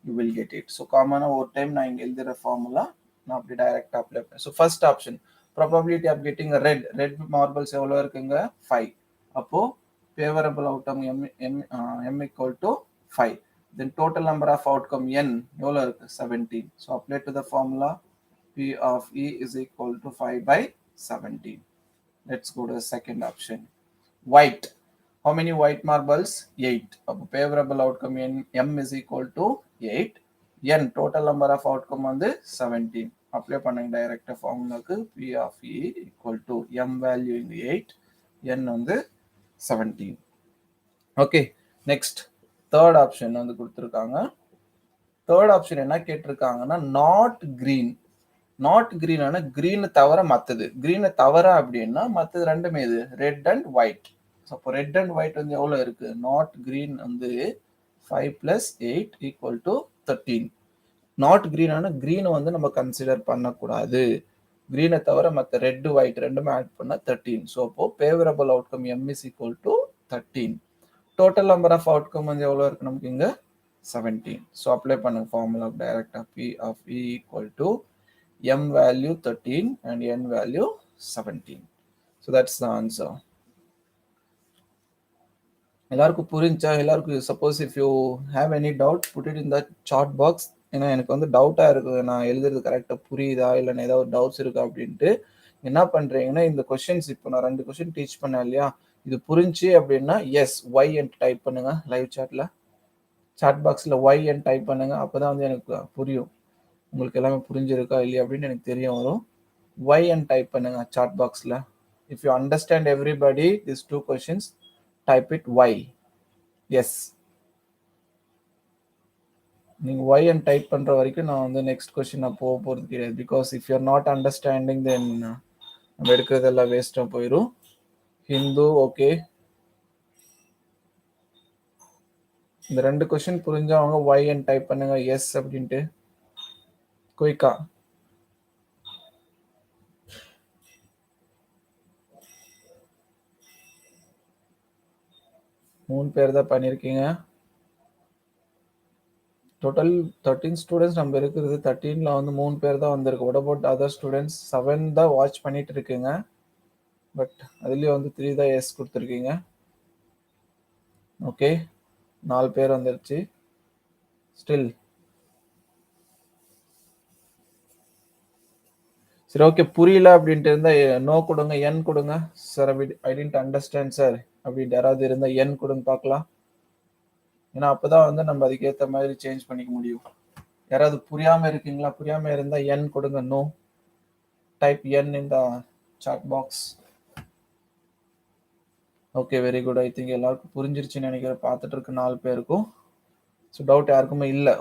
you will get it. So காமனாக ஒரு டைம் நான் இங்கே எழுதுகிற ஃபார்முலா நான் அப்படி டைரெக்டாக அப்ளை பண்ணேன். So first option probability of getting red marbles எவ்வளோ இருக்குங்க? 5. அப்போது favourable outcome m equal to 5. Then total number of outcome n எவ்வளோ இருக்கு? 17. So apply to the formula P of E is equal to 5 by 17. Let's go to the second option. White. How many white marbles? 8. Favorable outcome m is equal to 8. N total number of outcome வந்து 17. Apply பண்ணுங்க direct formula க்கு P of E equal to m value in 8, n வந்து 17. Okay, next third option வந்து கொடுத்திருக்காங்க. third option என்ன கேட்டிருக்காங்கன்னா not green. Not green ஆனா green தவிர மற்றது. கிரீனை தவிர அப்படின்னா மற்றது ரெண்டுமே இது ரெட் அண்ட் ஒயிட். அப்போ ரெட் அண்ட் ஒயிட் வந்து எவ்வளோ இருக்கு? நாட் கிரீன் வந்து 5 + 8 = 13. நாட் கிரீன் ஆனா கிரீனை வந்து நம்ம கன்சிடர் பண்ணக்கூடாது. கிரீனை தவிர மற்ற ரெட் ஒயிட் ரெண்டுமே ஆட் பண்ணா 13. ஸோ அப்போ favourable outcome m is equal to 13. Total number of outcome வந்து எவ்வளோ இருக்கு நமக்கு இங்க? 17. ஸோ அப்ளை பண்ணுங்க ஃபார்முலா டைரக்டா P of E equal to m value 13 and n value 17. So that's the answer. எல்லாருக்கும் புரிஞ்சா? எல்லாருக்கும் suppose if you have any doubt put it in the chat box. ஏன்னா எனக்கு வந்து டவுட்டாக இருக்குது, நான் எழுதுறது கரெக்டாக புரியுதா இல்லைன்னா ஏதாவது டவுட்ஸ் இருக்கா அப்படின்ட்டு. என்ன பண்ணுறீங்கன்னா இந்த கொஷின்ஸ் இப்போ நான் 2 கொஷின் டீச் பண்ணேன் இல்லையா, இது புரிஞ்சு அப்படின்னா எஸ் ஒய் and டைப் பண்ணுங்க லைவ் சாட்டில், சாட் பாக்ஸில் ஒய் and டைப் பண்ணுங்க. அப்போ தான் வந்து எனக்கு புரியும் உங்களுக்கு எல்லாமே புரிஞ்சிருக்கா இல்லையா அப்படின்னு எனக்கு தெரிய வரும். y and டைப் பண்ணுங்க சாட் பாக்ஸில். If you understand everybody this 2 questions type it y. Yes, நீங்கள் y and டைப் பண்ணுற வரைக்கும் நான் வந்து நெக்ஸ்ட் கொஷின் நான் போக போகிறது கிடையாது. Because if you are not understanding then நம்ம எடுக்கிறதெல்லாம் வேஸ்ட்டாக போயிடும். ஹிந்து ஓகே, இந்த 2 கொஷின் புரிஞ்சவங்க y and டைப் பண்ணுங்க எஸ் அப்படின்ட்டு குயிக்கா. மூணு பேர் தான் பண்ணியிருக்கீங்க. டோட்டல் 13 ஸ்டூடெண்ட்ஸ் நம்ம இருக்கிறது. 13ல வந்து 3 பேர் தான் வந்திருக்கு. What about other students? 7 தான் வாட்ச் பண்ணிட்டு இருக்கீங்க, பட் அதுலேயும் வந்து 3 தான் எஸ் கொடுத்துருக்கீங்க. ஓகே, 4 பேர் வந்துருச்சு. ஸ்டில் சரி, ஓகே. புரியல அப்படின்ட்டு இருந்தா நோ கொடுங்க, என் கொடுங்க. Sir I didn't understand sir அப்படின்ட்டு யாராவது இருந்தா என் கொடுங்க பார்க்கலாம். ஏன்னா அப்பதான் வந்து நம்ம அதுக்கேற்ற மாதிரி சேஞ்ச் பண்ணிக்க முடியும். யாராவது புரியாம இருக்கீங்களா? புரியாம இருந்தா என் கொடுங்க. No type N in the chat box. Okay, very good. I think எல்லாருக்கும் புரிஞ்சிருச்சுன்னு நினைக்கிறேன். பார்த்துட்டு இருக்க 4 பேருக்கும். ஸோ டவுட் யாருக்குமே இல்லை.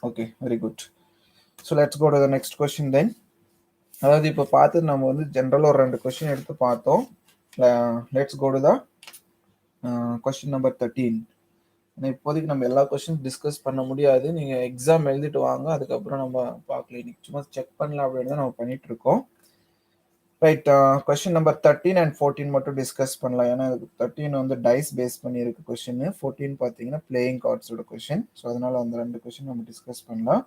Okay, very good. So let's go to the next question then. அதாவது இப்போ பார்த்து நம்ம வந்து ஜென்ரலாக ஒரு 2 கொஸ்டின் எடுத்து பார்த்தோம். Let's go to the question number 13. இப்போதைக்கு நம்ம எல்லா கொஸ்டின் டிஸ்கஸ் பண்ண முடியாது. நீங்கள் எக்ஸாம் எழுதிட்டு வாங்க, அதுக்கப்புறம் நம்ம பார்க்கலாம். இன்னைக்கு சும்மா செக் பண்ணலாம் அப்படின்னு தான் நம்ம பண்ணிட்டு இருக்கோம். ரைட், கொஸ்டின் நம்பர் 13 and 14 மட்டும் டிஸ்கஸ் பண்ணலாம். ஏன்னா 13 வந்து டைஸ் பேஸ் பண்ணியிருக்கு கொஸ்டின், 14 பார்த்தீங்கன்னா பிளேயிங் கார்ட்ஸோட கொஸ்டின். ஸோ அதனால அந்த 2 கொஸ்டின் நம்ம டிஸ்கஸ் பண்ணலாம்.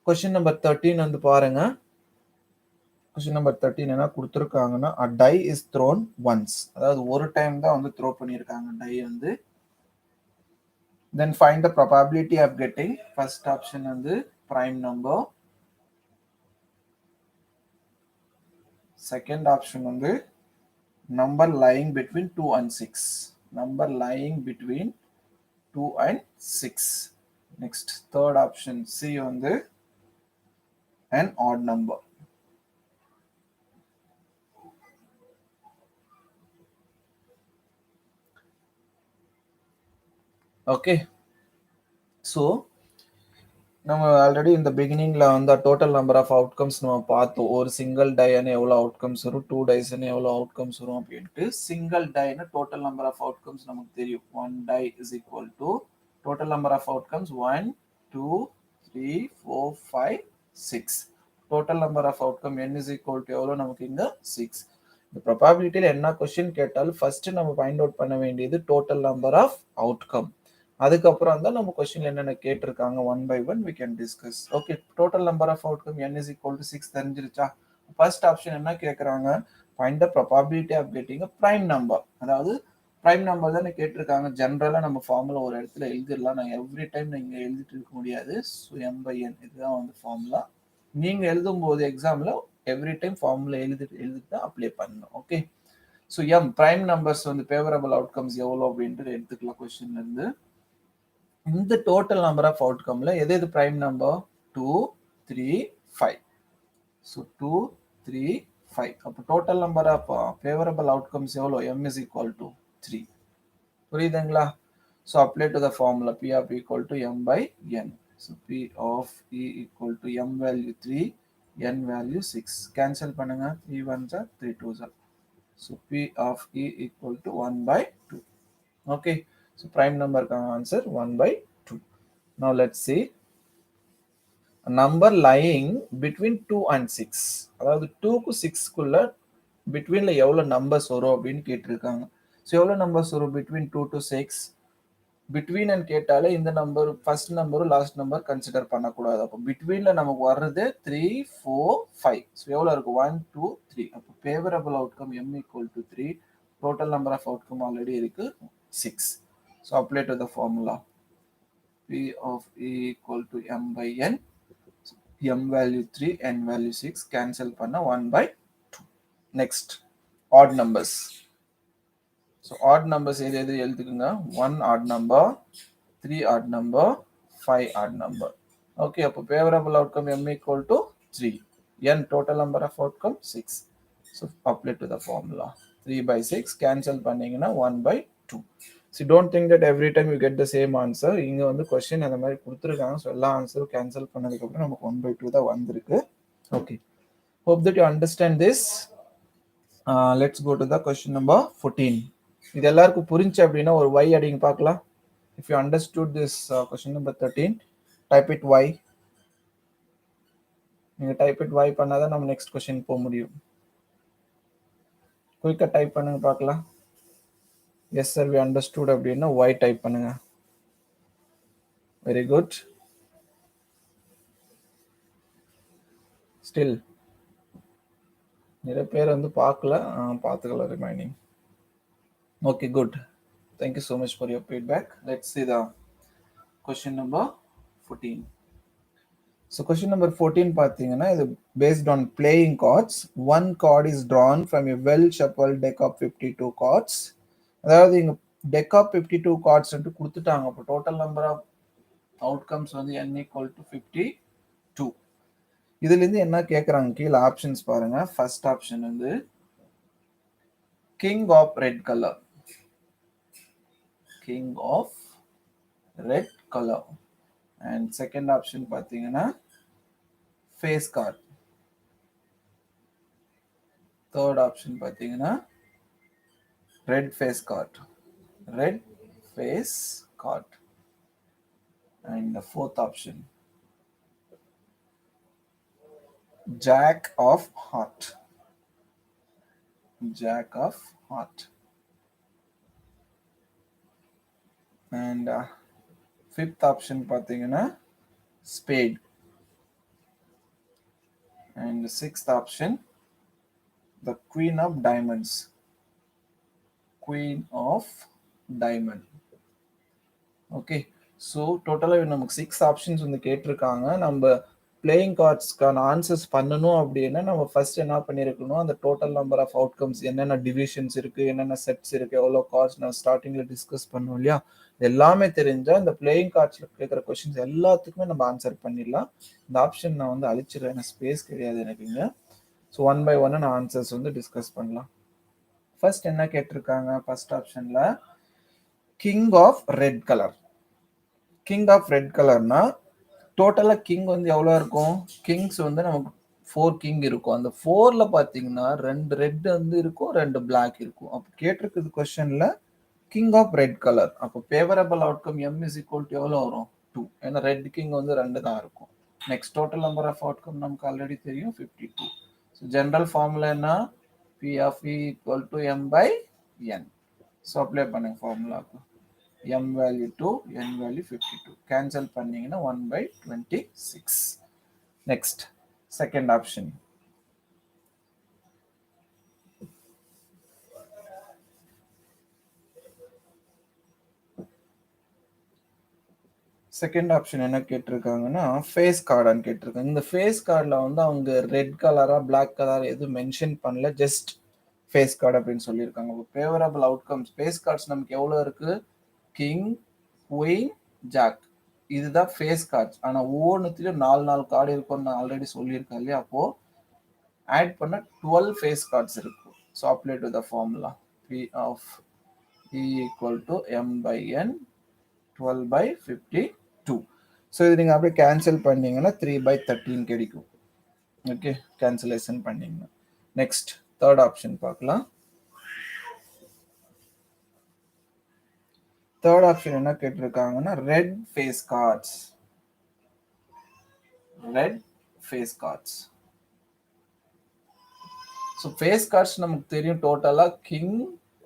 கொஸ்டின் நம்பர் 13 வந்து பாருங்க. Question number 13 என்ன கொடுத்துருக்காங்கன்னா a die is thrown once, அதாவது ஒரு டைம் தான் வந்து த்ரோ பண்ணியிருக்காங்க die வந்து. Then find the probability of getting, first option வந்து prime number, second option வந்து number lying between 2 and 6, number lying between 2 and 6. Next third option C வந்து an odd number. Okay, so நம்ம already இந்த பிகினிங்ல வந்து total number of outcomes நம்ம பார்த்தோம். ஒரு single டைன்னு எவ்வளோ அவுட்கம்ஸ் வரும், 2 டைஸ்ன்னு எவ்வளோ அவுட்கம்ஸ் வரும் அப்படின்ட்டு. சிங்கிள் டைன்னு டோட்டல் நம்பர் ஆஃப் அவுட்கம்ஸ் நமக்கு தெரியும். 1 die is equal to total number of outcomes 1 2 3 4 5 6. Total number of outcome n is equal to எவ்வளோ நமக்கு இங்க 6. இந்த ப்ராபபிலிட்டியில் என்ன கொஸ்டின் கேட்டாலும் ஃபர்ஸ்ட் நம்ம ஃபைண்ட் அவுட் பண்ண வேண்டியது டோட்டல் நம்பர் ஆஃப் அவுட்கம். அதுக்கப்புறம் தான் நம்ம கொஸ்டின்ல என்னென்ன கேட்டிருக்காங்க one by one we can discuss. Okay, total number of outcome n is equal to 6 தெரிஞ்சிருச்சா? ஃபர்ஸ்ட் ஆப்ஷன் என்ன கேட்குறாங்க, find the probability of getting a prime number. அதாவது பிரைம் நம்பர் தானே கேட்டிருக்காங்க. ஜென்ரலாக நம்ம ஃபார்முலா ஒரு இடத்துல எழுதிடலாம். நான் எவ்ரி டைம் நான் இங்கே எழுதிட்டு இருக்க முடியாது. ஸோ m by n இதுதான் வந்து ஃபார்முலா. நீங்கள் எழுதும்போது எக்ஸாமில் எவ்ரி டைம் ஃபார்முலா எழுதிட்டு தான் அப்ளை பண்ணணும். Okay, so m prime numbers வந்து ஃபேவரபிள் அவுட்கம்ஸ் எவ்வளோ அப்படின்ட்டு எடுத்துக்கலாம் கொஸ்டின்ல இருந்து. இந்த டோட்டல் நம்பர் ஆஃப் அவுட்கம்ல எது எது பிரைம் நம்பர்? 2 3 5. ஸோ 2 3 5. அப்போ total number of favourable outcomes எவ்வளோ? m is equal to 3. புரியுதுங்களா? So apply to the formula p of equal to m by n. So p of e equal to m value 3, n value 6. Cancel பண்ணுங்க. 3 1s are 3 2s are. So p of e equal to 1 by 2. Okay, so prime number answer 1 by 2. Now let's see a number lying between 2 and 6. அதாவது 2 க்கு 6 குள்ள betweenல எவ்வளவு numbers வரும் அப்படின்னு கேட்டிருக்காங்க. So எவ்வளவு numbers வரும் between 2 to 6? between and கேட்டாலே இந்த நம்பர் ஃபர்ஸ்ட் நம்பரும் லாஸ்ட் நம்பர் கன்சிடர் பண்ணக்கூடாது. அப்போ betweenல நமக்கு வர்றது 3 4 5. ஸோ எவ்வளவு இருக்கும்? 1 2 3. அப்போ favourable outcome m equal to 3. Total number of outcome already இருக்கு 6. So apply to the formula p of e equal to m by n. M value 3, n value 6. Cancel panna 1 by 2. Next, odd numbers. So odd numbers எது எழுதுக்குங்க? 1 odd number, 3 odd number, 5 odd number. Okay, அப்போ favorable outcome m equal to 3. n total number of outcome 6. So apply to the formula 3 by 6. Cancel பண்ணீங்கன்னா 1 by 2. So don't think that every time you get the same answer. இங்க வந்து question அந்த மாதிரி கொடுத்துருக்காங்க. So எல்லா ஆன்சரும் cancel பண்ணதுக்கப்புறம் நமக்கு 1 by 2 தான் வந்திருக்கு. Okay, hope that you understand this. Let's go to the question number 14. இது எல்லாருக்கும் புரிஞ்சு அப்படின்னா ஒரு y அடிங்க பார்க்கலாம். If you understood this question number 13, type it y. நீங்க type it y பண்ணாதான் நம்ம next question போக முடியும். குயிக்கா டைப் பண்ணுங்க பார்க்கலாம். எஸ் சார் வி அண்டர்ஸ்டுட் அப்படின்னா ஒய் டைப் பண்ணுங்க. Very good. ஸ்டில் நிறைய பேர் வந்து பார்க்கல, பார்த்துக்கலாம் remaining. Okay, good. Thank you so much for your feedback. Let's see the question number 14. So question number 14 பார்த்தீங்கன்னா இது based on playing cards. One card is drawn from a well shuffle deck of 52 cards. அதாவது இங்கே deck of 52 cards கொடுத்துட்டாங்க. அப்போ total number of outcomes வந்து n equal to 52. இதுலேருந்து என்ன கேட்குறாங்க கீழே ஆப்ஷன்ஸ் பாருங்க. ஃபர்ஸ்ட் ஆப்ஷன் வந்து king of red colour, king of red colour. And second option பார்த்தீங்கன்னா ஃபேஸ் கார்டு. தேர்ட் ஆப்ஷன் பார்த்தீங்கன்னா red face card, red face card. And the fourth option jack of heart, jack of heart. And fifth option பார்த்தீங்கன்னா spade. And sixth option The queen of diamonds. Queen of diamond. Okay. So டோட்டலாக நமக்கு 6 options வந்து கேட்டிருக்காங்க. நம்ம playing கார்ட்ஸ்க்கான answers பண்ணணும் அப்படின்னா நம்ம first என்ன பண்ணியிருக்கணும், அந்த டோட்டல் நம்பர் ஆஃப் அவுட்கம்ஸ், என்னென்ன டிவிஷன்ஸ் இருக்குது, என்னென்ன செட்ஸ் இருக்குது, எவ்வளோ கார்ட்ஸ் நான் ஸ்டார்டிங்கில் டிஸ்கஸ் பண்ணோம் இல்லையா, எல்லாமே தெரிஞ்சால் இந்த பிளேயிங் கார்ட்ஸில் கேட்குற கொஷின்ஸ் எல்லாத்துக்குமே நம்ம ஆன்சர் பண்ணிடலாம். இந்த ஆப்ஷன் நான் வந்து அழிச்சிடுறேன், ஏன்னா ஸ்பேஸ் கிடையாது எனக்குங்க. ஸோ ஒன் பை ஒன் நான் ஆன்சர்ஸ் வந்து டிஸ்கஸ் பண்ணலாம். ஃபர்ஸ்ட் என்ன கேட்டிருக்காங்க, ஃபர்ஸ்ட் ஆப்ஷனில் king of red colour. King of red கலர்னா டோட்டலாக கிங் வந்து எவ்வளோ இருக்கும், கிங்ஸ் வந்து நமக்கு 4 கிங் இருக்கும். அந்த 4ல் பார்த்தீங்கன்னா 2 ரெட் வந்து இருக்கும், 2 பிளாக் இருக்கும். அப்போ கேட்டிருக்குது கொஸ்டினில் கிங் ஆஃப் ரெட் கலர். அப்போ favourable outcome M is equal to எவ்வளோ வரும், 2. ஏன்னா ரெட் கிங் வந்து 2 தான் இருக்கும். Next total number of outcome நமக்கு ஆல்ரெடி தெரியும், 52. ஸோ ஜென்ரல் ஃபார்முலா என்ன, P of E equal to M by N. So apply பண்ணுங்க ஃபார்முலாவுக்கு. m value 2, n value 52. Cancel பண்ணீங்கன்னா 1 by 26. Next, second option. Second option என்ன கேட்டிருக்காங்கன்னா ஃபேஸ் கார்டான்னு கேட்டிருக்காங்க. இந்த face கார்டில் வந்து அவங்க ரெட் கலரா பிளாக் கலர் எதுவும் மென்ஷன் பண்ணல, ஜஸ்ட் ஃபேஸ் கார்டு அப்படின்னு சொல்லியிருக்காங்க. இப்போ ஃபேவரபிள் அவுட்கம்ஸ் ஃபேஸ் கார்ட்ஸ் நமக்கு எவ்வளோ இருக்குது, கிங், குயின், ஜாக், இதுதான் ஃபேஸ் கார்ட்ஸ். ஆனால் ஒவ்வொன்றுத்திலும் 4 கார்டு இருக்கும்னு நான் ஆல்ரெடி சொல்லியிருக்கேன் இல்லையா. அப்போ ஆட் பண்ண 12 ஃபேஸ் கார்ட்ஸ் இருக்கும். So apply to the formula P of E equal to M by N 12 by 52. ஸோ இது நீங்கள் அப்படியே கேன்சல் பண்ணீங்கன்னா 3 by 13 கிடைக்கும். ஓகே, கேன்சலேஷன் பண்ணீங்கன்னா. நெக்ஸ்ட் தேர்ட் ஆப்ஷன் பார்க்கலாம். தேர்ட் ஆப்ஷன் என்ன கேட்டிருக்காங்கன்னா red face cards. Red face cards. So face cards நமக்கு தெரியும், டோட்டலாக கிங்,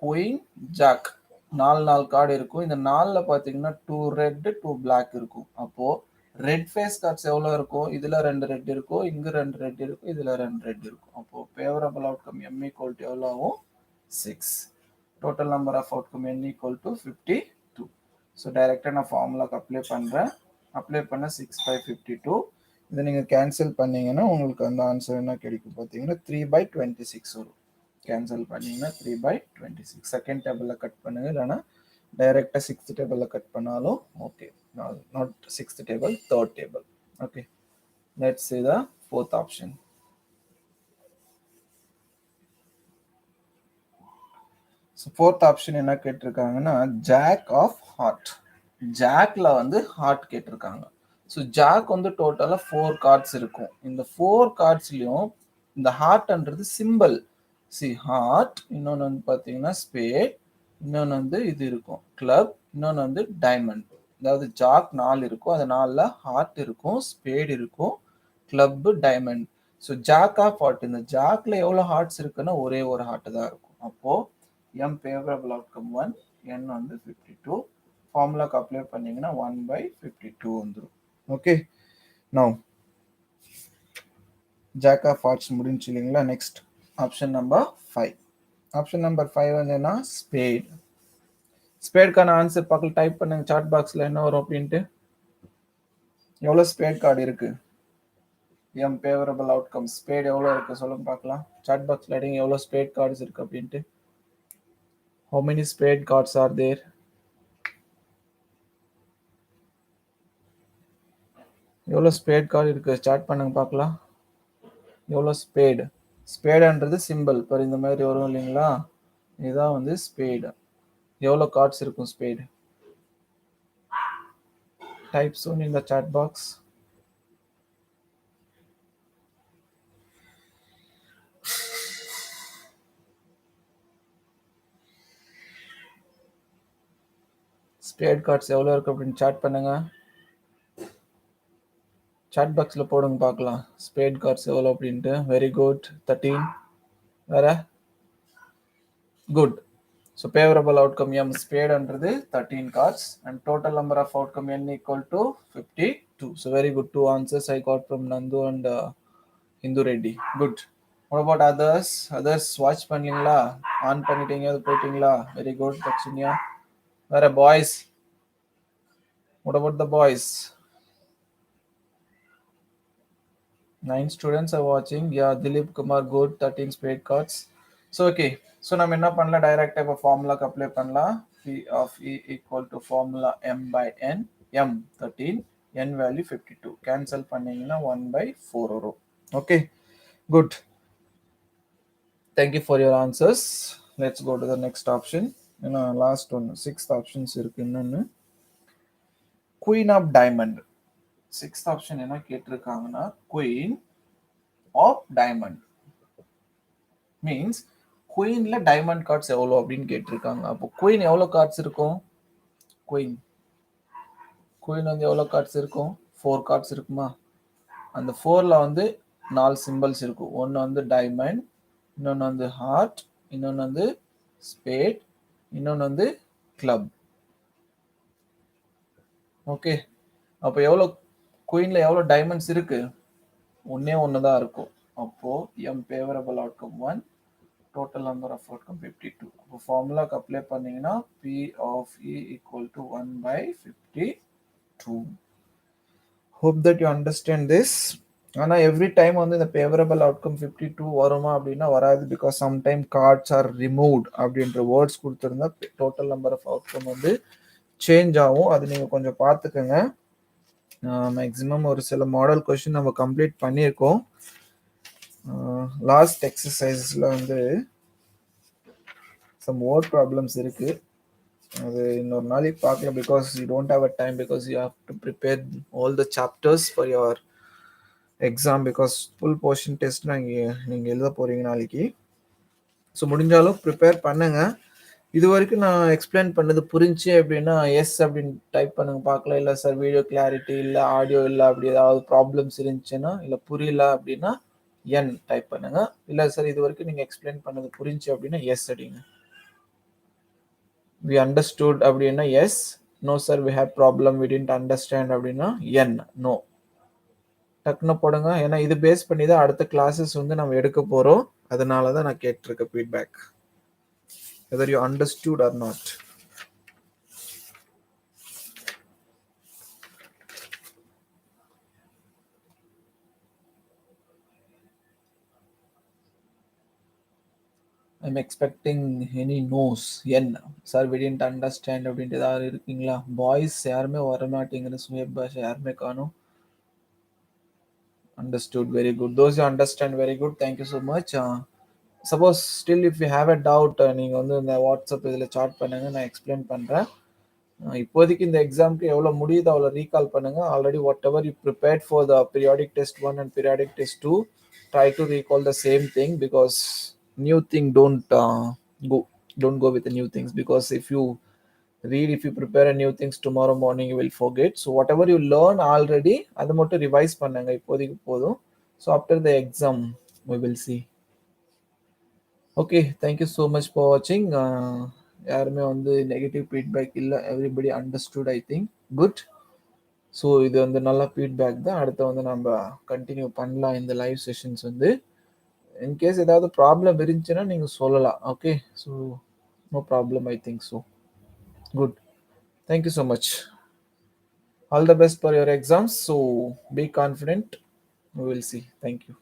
குயின், ஜாக் 4 கார்டு இருக்கும். இந்த 4ல் பார்த்தீங்கன்னா 2 ரெட் 2 பிளாக் இருக்கும். அப்போ ரெட் ஃபேஸ் கார்ட்ஸ் எவ்வளோ இருக்கும், இதில் 2 ரெட் இருக்கும், இங்கே 2 ரெட் இருக்கும், இதில் 2 ரெட் இருக்கும். அப்போ favourable outcome M equal to எவ்வளோ ஆகும், 6. Total number of outcome N equal to 52. So டைரெக்டாக நான் ஃபார்முலாக்கு அப்ளை பண்ணுறேன். அப்ளை பண்ண 6 by 52. இதை நீங்கள் கேன்சல் பண்ணீங்கன்னா உங்களுக்கு அந்த ஆன்சர் என்ன கிடைக்கும் பார்த்தீங்கன்னா 3 by 26 வரும். கேன்சல் பண்ணீங்கன்னா 3 by 26. செகண்ட் டேபிளில் கட் பண்ணுங்க, இல்லைனா டைரெக்டாக 6th டேபிளில் கட் பண்ணாலும் okay. Not 6th table, 3rd table. Okay, let's see the fourth option. So fourth option என்ன கேட்டிருக்காங்கன்னா ஜாக் ஆஃப் ஹார்ட். ஜாக்ல வந்து ஹார்ட் கேட்டிருக்காங்க. ஸோ ஜாக் வந்து டோட்டலாக 4 கார்ட்ஸ் இருக்கும். இந்த 4 கார்ட்ஸ்லையும் இந்த ஹார்ட்ன்றது சிம்பிள். சி ஹார்ட், இன்னொன்று வந்து பார்த்தீங்கன்னா ஸ்பேட், இன்னொன்று வந்து இது இருக்கும் கிளப், இன்னொன்று வந்து டைமண்ட். அதாவது ஜாக் 4 இருக்கும், அது 4ல் ஹார்ட் இருக்கும், ஸ்பேட் இருக்கும், club, diamond. So jack of heart, இந்த ஜாக்ல எவ்வளோ ஹார்ட்ஸ் இருக்குன்னா ஒரே ஒரு ஹார்ட் தான் இருக்கும். அப்போ m favorable outcome 1, n வந்து 52. ஃபார்முலாக்கு அப்ளை பண்ணீங்கன்னா 1 by 52 வந்துடும். Okay, now jack of hearts முடிஞ்சு இல்லைங்களா. Next option number 5. Option number 5 வந்து என்ன, ஸ்பேட். ஸ்பேட்கான ஆன்சர் பார்க்கல, டைப் பண்ணுங்க சாட் பாக்ஸில் என்ன வரும் அப்படின்ட்டு. எவ்வளோ ஸ்பேட் கார்டு இருக்கு, எம் ஃபேவரபிள் அவுட்கம் ஸ்பேட் எவ்வளோ இருக்கு சொல்லுங்க பார்க்கலாம். சாட் பாக்ஸில் அடிங்க எவ்வளோ ஸ்பேட் கார்ட்ஸ் இருக்கு அப்படின்ட்டு. How many spade cards are there? எவ்வளோ ஸ்பேட் கார்டு இருக்கு, ஸ்டார்ட் பண்ணுங்க பார்க்கலாம். எவ்வளோ ஸ்பேடு, ஸ்பேடுன்றது சிம்பிள் இப்போ இந்த மாதிரி வரும் இல்லைங்களா, இதுதான் வந்து ஸ்பேடு. எவ்வளோ கார்ட்ஸ் இருக்கும் spade, type soon in the chat box. Spade cards எவ்வளோ இருக்கு அப்படின்னு சாட் பண்ணுங்க. சாட் பாக்ஸில் போடுங்க பார்க்கலாம் ஸ்பேட் கார்ட்ஸ் எவ்வளோ அப்படின்ட்டு. Very good, 13. Very good. So favourable outcome M ஸ்பேடுன்றது 13 cards and total number of outcome n equal to 52. So very good, 2 answers I got from Nandu and Hindu Reddy. Good. What about others? Others watch பண்ணீங்களா? On பண்ணிட்டீங்க அது போயிட்டீங்களா? Very good, Dakshinya. Where boys? What about the boys? 9 students are watching. Yeah, Dilip Kumar, good. 13 spade cards. So, okay. So, நம்ம என்ன பண்ணலாம்? Direct type of formula apply பண்ணலாம். P of E equal to formula M by N. M 13. N value 52. Cancel பண்ணீங்கன்னா 1 by 4 வரும். Okay. Good. Thank you for your answers. Let's go to the next option. Last one, sixth options இருக்கு இன்னொன்னு. Queen of Diamond. Sixth option என்ன கேட்டிருக்காங்கன்னா Queen of Diamond. Means குயின்ல diamond cards எவ்வளோ அப்படின்னு கேட்டிருக்காங்க. அப்போ குயின் எவ்வளோ கார்ட்ஸ் இருக்கும்? குயின் வந்து எவ்வளோ கார்ட்ஸ் இருக்கும்? 4 கார்ட்ஸ் இருக்குமா? அந்த 4ல வந்து 4 சிம்பிள்ஸ் இருக்கும். ஒன்று வந்து டைமண்ட், இன்னொன்று வந்து ஹார்ட், இன்னொன்று வந்து ஸ்பேட், இன்னொன்று வந்து கிளப். ஓகே, அப்போ எவ்வளோ குயின்ல எவ்வளோ டைமண்ட்ஸ் இருக்கு? ஒன்னே ஒன்று தான் இருக்கும். அப்போ M favourable outcome 1, total number of outcome 52. அப்போ ஃபார்முலாக்கு அப்ளை பண்ணீங்கன்னா P of E equal to 1 by 52. Hope that you understand this. ஆனால் எவ்ரி டைம் வந்து இந்த ஃபேவரபிள் அவுட்கம் 52 வருமா அப்படின்னா வராது. Because sometime cards are removed அப்படின்ற வேர்ட்ஸ் கொடுத்துருந்தா டோட்டல் நம்பர் ஆஃப் அவுட்கம் வந்து சேஞ்ச் ஆகும். அது நீங்கள் கொஞ்சம் பார்த்துக்கோங்க. மேக்ஸிமம் ஒரு சில மாடல் கொஸ்டின் நம்ம கம்ப்ளீட் பண்ணியிருக்கோம். லாஸ்ட் எக்ஸசைஸில் வந்து சம் வேர்ட் ப்ராப்ளம்ஸ் இருக்குது. அது இன்னொரு நாளைக்கு பார்க்கலாம். Because you don't have a time. Because you have to prepare all the chapters for your exam. Because full portion test நீங்கள் எழுத போகிறீங்க நாளைக்கு. ஸோ முடிஞ்சாலும் ப்ரிப்பேர் பண்ணுங்க. இது வரைக்கும் நான் எக்ஸ்பிளைன் பண்ணது புரிஞ்சு அப்படின்னா எஸ் அப்படின்னு டைப் பண்ணுங்க பார்க்கலாம். இல்லை சார் வீடியோ கிளாரிட்டி இல்லை, ஆடியோ இல்லை, அப்படி ஏதாவது ப்ராப்ளம்ஸ் இருந்துச்சுன்னா, இல்லை புரியல அப்படின்னா என் டைப் பண்ணுங்க. இல்லை சார் இது வரைக்கும் நீங்கள் எக்ஸ்பிளைன் பண்ணது புரிஞ்சு அப்படின்னா எஸ் அடிங்க. we understood அப்படின்னா yes. No sir we had problem we didn't understand அப்படின்னா என் நோ டக்குன்னு போடுங்க. ஏன்னா இது பேஸ் பண்ணி தான் அடுத்த கிளாஸஸ் வந்து நம்ம எடுக்க போகிறோம். அதனால தான் நான் கேட்டிருக்கேன் feedback whether you understood or not. I'm expecting any no's. N sir we didn't understand அப்படின்ட்டு ஏதாவது இருக்கீங்களா? பாய்ஸ் யாருமே வரமாட்டேங்குது. சுயப் பாஷா யாருமே காணும். Understood, very good. Those who understand, very good. Thank you so much. Suppose still if you have a doubt, நீங்கள் வந்து இந்த வாட்ஸ்அப் இதில் சாட் பண்ணுங்க, நான் எக்ஸ்பிளைன் பண்ணுறேன். இப்போதைக்கு இந்த எக்ஸாமுக்கு எவ்வளோ முடியுதோ அவ்வளோ ரீகால் பண்ணுங்க. Already what ever you prepared for the periodic test 1 and periodic test 2, try to recall the same thing, because new thing don't go with the new things. Because if you prepare a new things tomorrow morning, you will forget. So whatever you learn already, அது மட்டும் revise பண்ணுங்க இப்போதைக்கு போதும். So after the exam we will see. Okay, thank you so much for watching. யாருமே வந்து negative feedback இல்லை. Everybody understood, I think good. So இது வந்து நல்ல ஃபீட்பேக் தான். அடுத்து வந்து நம்ம கண்டினியூ பண்ணலாம் இந்த லைவ் செஷன்ஸ் வந்து. இன்கேஸ் ஏதாவது ப்ராப்ளம் இருந்துச்சுன்னா நீங்கள் சொல்லலாம். Okay, so no problem, I think so good. Thank you so much. All the best for your exams. So be confident. We will see. Thank you.